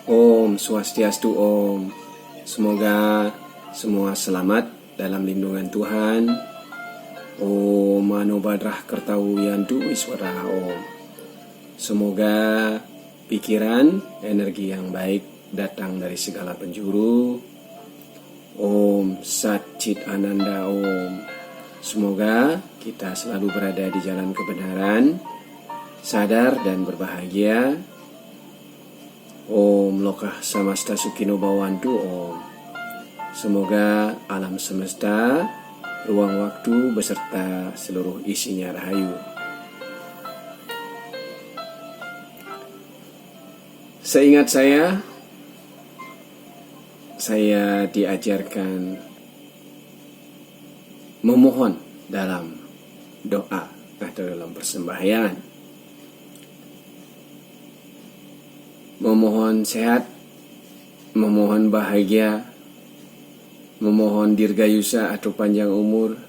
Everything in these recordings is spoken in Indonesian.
Om Swastiastu Om. Semoga semua selamat dalam lindungan Tuhan. Om Mano Badrah Kertau Yantu Iswara Om. Semoga pikiran, energi yang baik datang dari segala penjuru. Om Sat Chit Ananda Om. Semoga kita selalu berada di jalan kebenaran, sadar dan berbahagia. Om Lokah Samasta Sukino Bawantu Om. Semoga alam semesta, ruang waktu beserta seluruh isinya rahayu. Seingat saya diajarkan memohon dalam doa atau dalam persembahyaan. Memohon sehat, memohon bahagia, memohon dirgayusa atau panjang umur,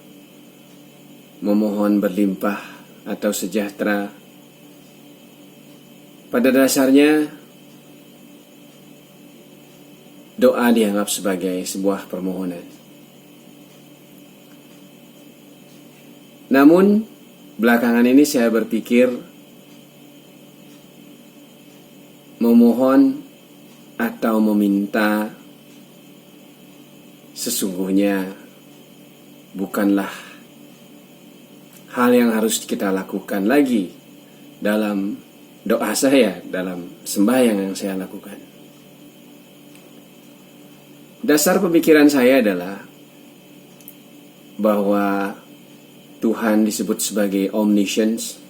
memohon berlimpah atau sejahtera. Pada dasarnya, doa dianggap sebagai sebuah permohonan. Namun, belakangan ini saya berpikir memohon atau meminta sesungguhnya bukanlah hal yang harus kita lakukan lagi dalam doa saya, dalam sembahyang yang saya lakukan. Dasar pemikiran saya adalah bahwa Tuhan disebut sebagai omniscience,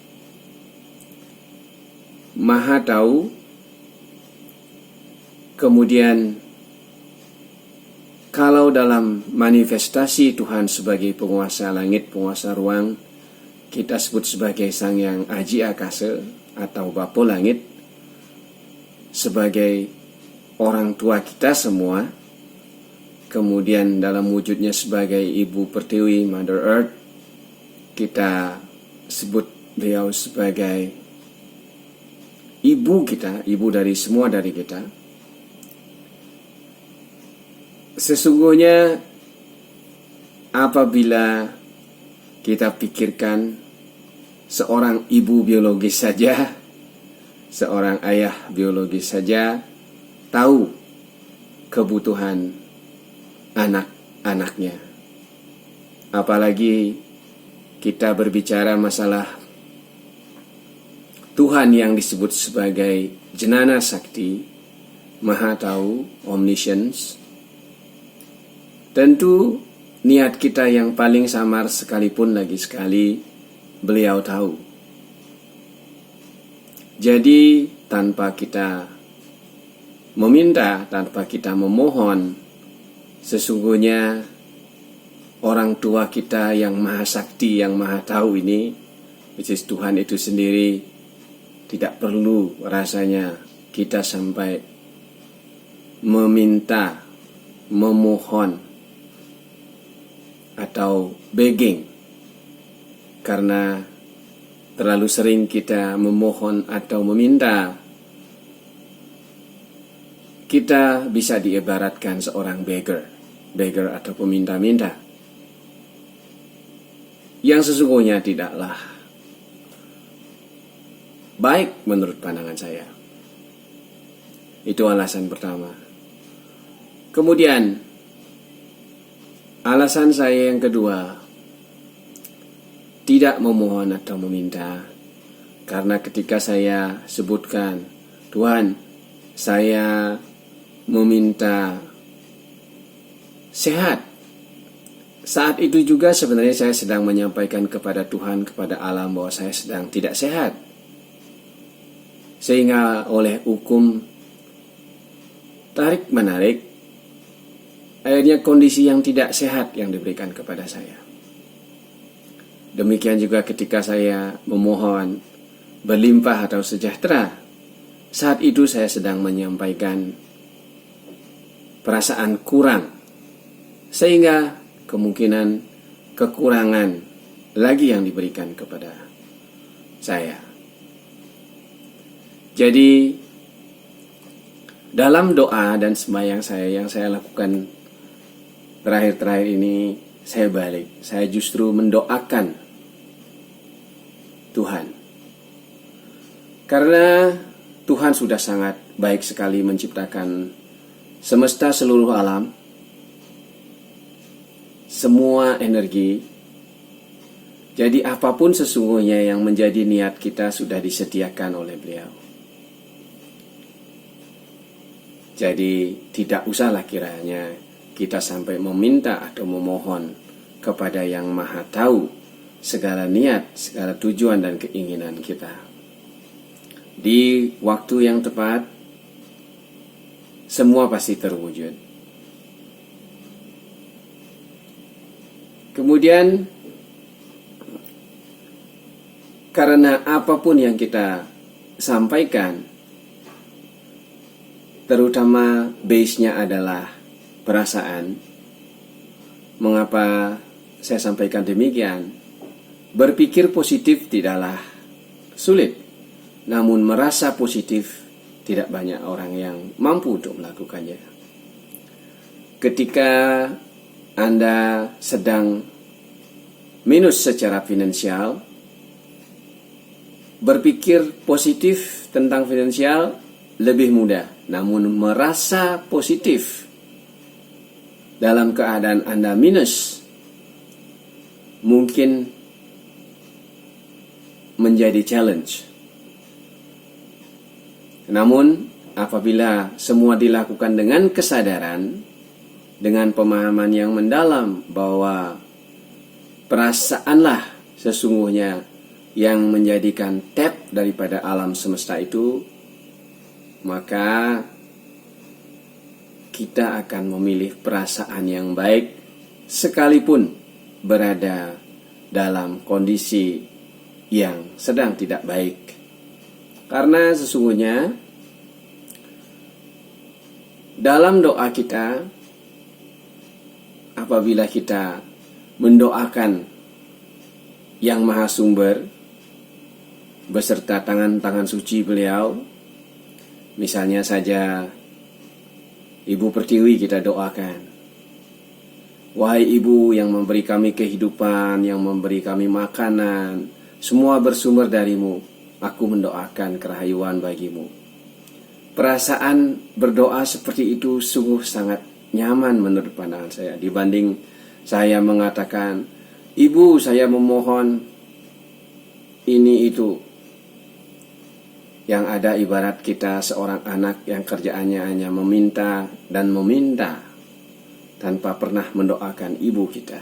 maha tahu. Kemudian kalau dalam manifestasi Tuhan sebagai penguasa langit, penguasa ruang, kita sebut sebagai Sang Yang Aji Akasa atau Bapa Langit, sebagai orang tua kita semua. Kemudian dalam wujudnya sebagai Ibu Pertiwi, Mother Earth, kita sebut beliau sebagai ibu kita, ibu dari semua dari kita. Sesungguhnya apabila kita pikirkan seorang ibu biologis saja, seorang ayah biologis saja tahu kebutuhan anak-anaknya. Apalagi kita berbicara masalah Tuhan yang disebut sebagai Jenana Sakti, Maha Tahu, Omniscience. Tentu niat kita yang paling samar sekalipun lagi sekali beliau tahu. Jadi tanpa kita meminta, tanpa kita memohon, sesungguhnya orang tua kita yang maha sakti, yang maha tahu ini, which is Tuhan itu sendiri, tidak perlu rasanya kita sampai meminta, memohon, atau begging. Karena terlalu sering kita memohon atau meminta, kita bisa diibaratkan seorang beggar atau peminta-minta, yang sesungguhnya tidaklah baik menurut pandangan saya. Itu alasan pertama. Kemudian alasan saya yang kedua, tidak memohon atau meminta, karena ketika saya sebutkan, Tuhan, saya meminta sehat, saat itu juga sebenarnya saya sedang menyampaikan kepada Tuhan, kepada alam, bahwa saya sedang tidak sehat. Sehingga oleh hukum tarik-menarik, akhirnya kondisi yang tidak sehat yang diberikan kepada saya. Demikian juga ketika saya memohon berlimpah atau sejahtera, saat itu saya sedang menyampaikan perasaan kurang, sehingga kemungkinan kekurangan lagi yang diberikan kepada saya. Jadi dalam doa dan sembahyang saya yang saya lakukan terakhir-terakhir ini, saya justru mendoakan Tuhan. Karena Tuhan sudah sangat baik sekali menciptakan semesta seluruh alam, semua energi. Jadi apapun sesungguhnya yang menjadi niat kita sudah disediakan oleh Beliau. Jadi tidak usahlah kiranya kita sampai meminta atau memohon kepada Yang Maha Tahu segala niat, segala tujuan dan keinginan kita. Di waktu yang tepat, semua pasti terwujud. Kemudian, karena apapun yang kita sampaikan, terutama base-nya adalah perasaan. Mengapa saya sampaikan demikian? Berpikir positif tidaklah sulit, namun merasa positif tidak banyak orang yang mampu untuk melakukannya. Ketika Anda sedang minus secara finansial, berpikir positif tentang finansial lebih mudah, namun merasa positif dalam keadaan Anda minus mungkin menjadi challenge. Namun apabila semua dilakukan dengan kesadaran, dengan pemahaman yang mendalam bahwa perasaanlah sesungguhnya yang menjadikan tap daripada alam semesta itu, maka kita akan memilih perasaan yang baik sekalipun berada dalam kondisi yang sedang tidak baik. Karena sesungguhnya dalam doa kita, apabila kita mendoakan Yang Maha Sumber beserta tangan-tangan suci Beliau, misalnya saja Ibu Pertiwi kita doakan, wahai Ibu yang memberi kami kehidupan, yang memberi kami makanan, semua bersumber darimu, aku mendoakan kerahayuan bagimu. Perasaan berdoa seperti itu sungguh sangat nyaman menurut pandangan saya, dibanding saya mengatakan, Ibu saya memohon ini itu. Yang ada ibarat kita seorang anak yang kerjaannya hanya meminta dan meminta tanpa pernah mendoakan ibu kita.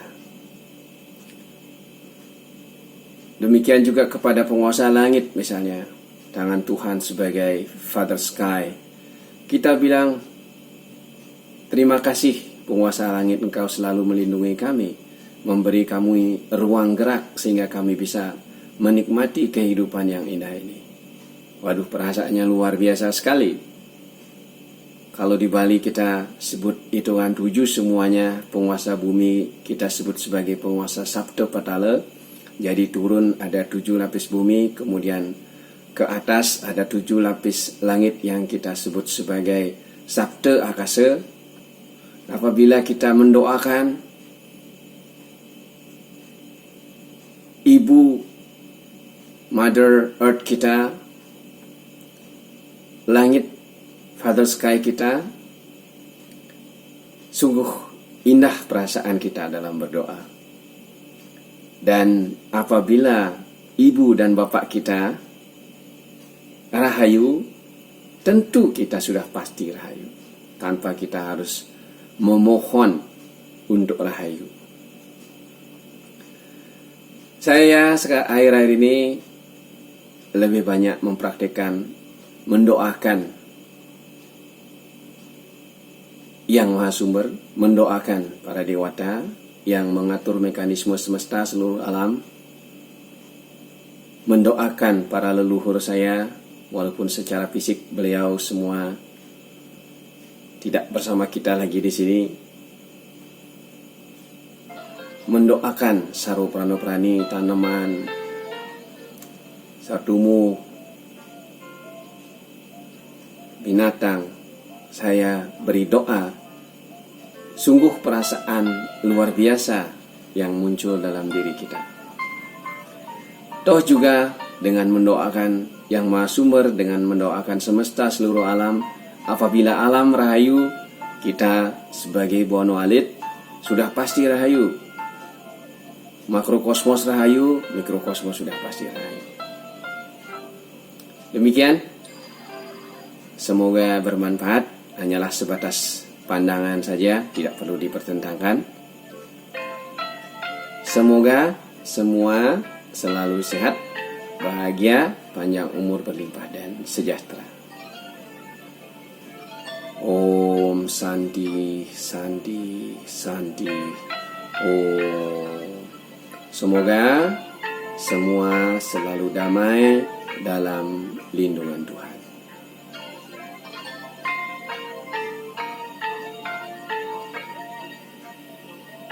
Demikian juga kepada penguasa langit misalnya, tangan Tuhan sebagai Father Sky. Kita bilang, terima kasih penguasa langit, engkau selalu melindungi kami, memberi kami ruang gerak sehingga kami bisa menikmati kehidupan yang indah ini. Waduh, perasaannya luar biasa sekali. Kalau di Bali kita sebut hitungan 7 semuanya penguasa bumi kita sebut sebagai penguasa Sabto Patala. Jadi turun ada 7 lapis bumi, kemudian ke atas ada 7 lapis langit yang kita sebut sebagai Sabta Akasa. Apabila kita mendoakan Ibu Mother Earth kita, langit Father Sky kita, sungguh indah perasaan kita dalam berdoa. Dan apabila ibu dan bapak kita rahayu, tentu kita sudah pasti rahayu, tanpa kita harus memohon untuk rahayu. Saya akhir-akhir ini lebih banyak mempraktikkan mendoakan Yang Maha Sumber, mendoakan para dewata yang mengatur mekanisme semesta seluruh alam, mendoakan para leluhur saya, walaupun secara fisik beliau semua tidak bersama kita lagi di sini, mendoakan Saru Pranoprani, tanaman, sardumu, binatang, saya beri doa, sungguh perasaan luar biasa yang muncul dalam diri kita. Toh juga dengan mendoakan Yang Maha Sumber, dengan mendoakan semesta seluruh alam, apabila alam rahayu, kita sebagai Bono Alit sudah pasti rahayu. Makrokosmos rahayu, mikrokosmos sudah pasti rahayu. Demikian, semoga bermanfaat. Hanyalah sebatas pandangan saja, tidak perlu dipertentangkan. Semoga semua selalu sehat, bahagia, panjang umur, berlimpah, dan sejahtera. Om Santi, Santi, Santi. Om. Semoga semua selalu damai dalam lindungan Tuhan.